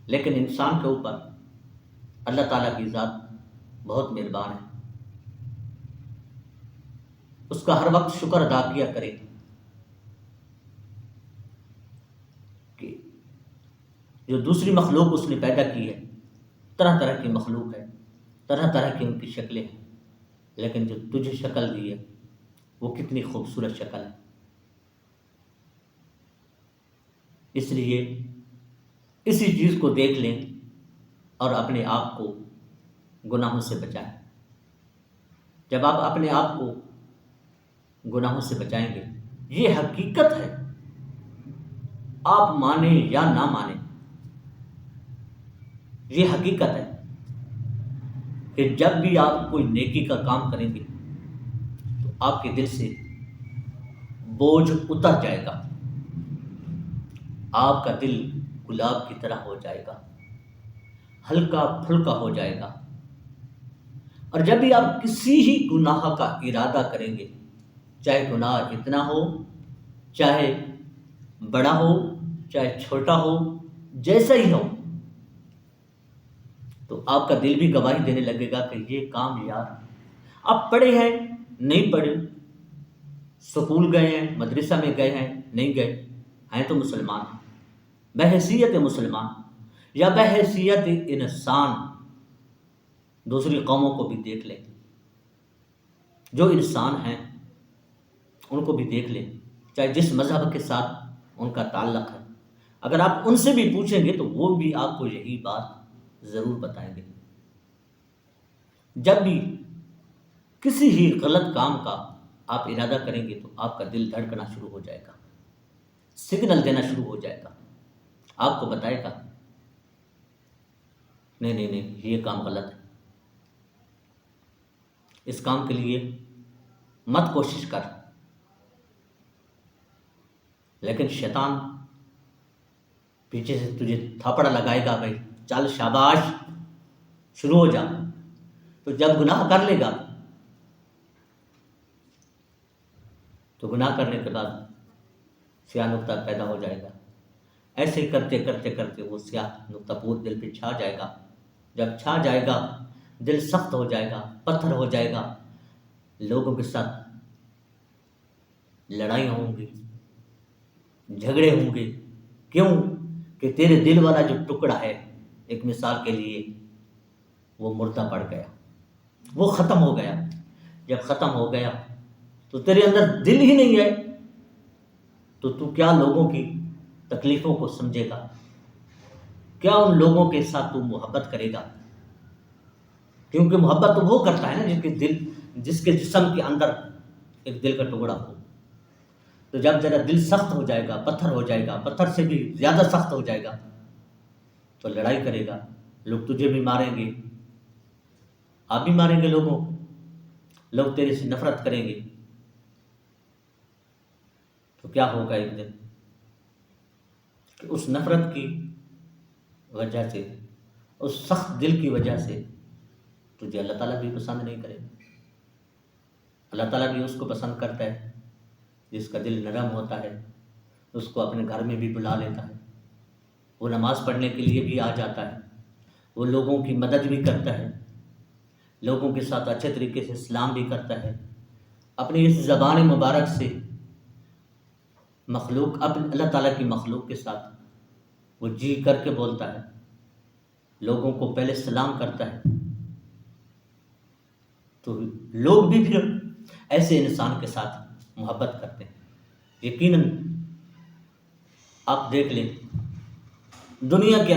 لیکن انسان کے اوپر اللہ تعالیٰ کی ذات بہت مہربان ہے، اس کا ہر وقت شکر ادا کیا کرے کہ جو دوسری مخلوق اس نے پیدا کی ہے، طرح طرح کی مخلوق ہے، طرح طرح کی ان کی شکلیں ہیں، لیکن جو تجھے شکل دی ہے وہ کتنی خوبصورت شکل ہے۔ اس لیے اسی چیز کو دیکھ لیں اور اپنے آپ کو گناہوں سے بچائیں۔ جب آپ اپنے آپ کو گناہوں سے بچائیں گے، یہ حقیقت ہے، آپ مانیں یا نہ مانیں، یہ حقیقت ہے کہ جب بھی آپ کوئی نیکی کا کام کریں گے تو آپ کے دل سے بوجھ اتر جائے گا، آپ کا دل گلاب کی طرح ہو جائے گا، ہلکا پھلکا ہو جائے گا۔ اور جب بھی آپ کسی ہی گناہ کا ارادہ کریں گے، چاہے گناہ اتنا ہو، چاہے بڑا ہو، چاہے چھوٹا ہو، جیسا ہی ہو، تو آپ کا دل بھی گواہی دینے لگے گا کہ یہ کام یار آپ پڑھے ہیں نہیں پڑھے، سکول گئے ہیں، مدرسہ میں گئے ہیں نہیں گئے، ہیں تو مسلمان، بحیثیت مسلمان یا بحیثیت انسان۔ دوسری قوموں کو بھی دیکھ لیں، جو انسان ہیں ان کو بھی دیکھ لیں، چاہے جس مذہب کے ساتھ ان کا تعلق ہے، اگر آپ ان سے بھی پوچھیں گے تو وہ بھی آپ کو یہی بات ضرور بتائیں گے۔ جب بھی کسی ہی غلط کام کا آپ ارادہ کریں گے تو آپ کا دل دھڑکنا شروع ہو جائے گا، سگنل دینا شروع ہو جائے گا، آپ کو بتائے گا نہیں نہیں نہیں، یہ کام غلط ہے، اس کام کے لیے مت کوشش کر۔ لیکن شیطان پیچھے سے تجھے تھاپڑا لگائے گا، بھائی چل شاباش شروع ہو جا۔ تو جب گناہ کر لے گا تو گناہ کرنے کے بعد سیاہ نقطہ پیدا ہو جائے گا، ایسے ہی کرتے کرتے کرتے وہ سیاہ نقطہ پورے دل پہ چھا جائے گا۔ جب چھا جائے گا دل سخت ہو جائے گا، پتھر ہو جائے گا، لوگوں کے ساتھ لڑائیاں ہوں گی، جھگڑے ہوں گے۔ کیوں کہ تیرے دل والا جو ٹکڑا ہے، ایک مثال کے لیے وہ مردہ پڑ گیا، وہ ختم ہو گیا۔ جب ختم ہو گیا تو تیرے اندر دل ہی نہیں ہے تو کیا لوگوں کی تکلیفوں کو سمجھے گا؟ کیا ان لوگوں کے ساتھ تو محبت کرے گا؟ کیونکہ محبت تو وہ کرتا ہے نا جس کے جسم کے اندر ایک دل کا ٹکڑا ہو۔ تو جب ذرا دل سخت ہو جائے گا، پتھر ہو جائے گا، پتھر سے بھی زیادہ سخت ہو جائے گا، تو لڑائی کرے گا، لوگ تجھے بھی ماریں گے، آپ بھی ماریں گے لوگوں کو، لوگ تیرے سے نفرت کریں گے۔ تو کیا ہوگا ایک دن کہ اس نفرت کی وجہ سے، اس سخت دل کی وجہ سے تجھے اللہ تعالیٰ بھی پسند نہیں کرے گا۔ اللہ تعالیٰ بھی اس کو پسند کرتا ہے جس کا دل نرم ہوتا ہے، اس کو اپنے گھر میں بھی بلا لیتا ہے، وہ نماز پڑھنے کے لیے بھی آ جاتا ہے، وہ لوگوں کی مدد بھی کرتا ہے، لوگوں کے ساتھ اچھے طریقے سے سلام بھی کرتا ہے، اپنی اس زبان مبارک سے اللہ تعالیٰ کی مخلوق کے ساتھ وہ جی کر کے بولتا ہے، لوگوں کو پہلے سلام کرتا ہے۔ تو لوگ بھی پھر ایسے انسان کے ساتھ محبت کرتے ہیں۔ یقیناً آپ دیکھ لیں، دنیا کے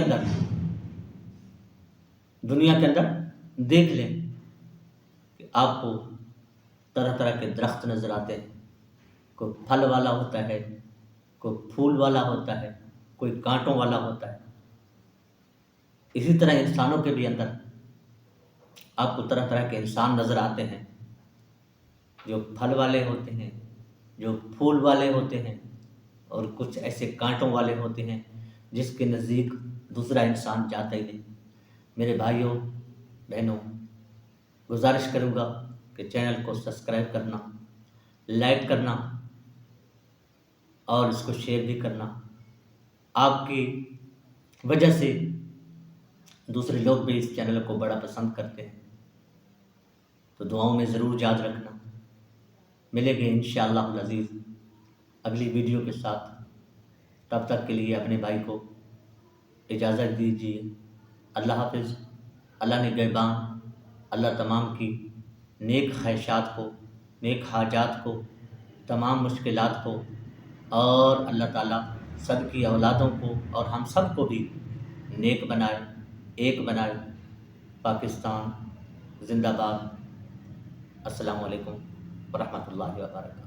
اندر دیکھ لیں کہ آپ کو طرح طرح کے درخت نظر آتے ہیں، کوئی پھل والا ہوتا ہے، کوئی پھول والا ہوتا ہے، کوئی کانٹوں والا ہوتا ہے۔ اسی طرح انسانوں کے بھی اندر آپ کو طرح طرح کے انسان نظر آتے ہیں، جو پھل والے ہوتے ہیں، جو پھول والے ہوتے ہیں، اور کچھ ایسے کانٹوں والے ہوتے ہیں جس کے نزدیک دوسرا انسان جاتا ہی نہیں۔ میرے بھائیوں بہنوں، گزارش کروں گا کہ چینل کو سبسکرائب کرنا، لائک کرنا اور اس کو شیئر بھی کرنا۔ آپ کی وجہ سے دوسرے لوگ بھی اس چینل کو بڑا پسند کرتے ہیں، تو دعاؤں میں ضرور یاد رکھنا۔ ملیں گے انشاءاللہ العزیز اگلی ویڈیو کے ساتھ، تب تک کے لیے اپنے بھائی کو اجازت دیجیے۔ اللہ حافظ۔ اللہ نگہبان، اللہ تمام کی نیک خواہشات کو، نیک حاجات کو، تمام مشکلات کو، اور اللہ تعالیٰ سب کی اولادوں کو اور ہم سب کو بھی نیک بنائے، ایک بنائے۔ پاکستان زندہ باد۔ السلام علیکم ورحمۃ اللہ وبرکاتہ۔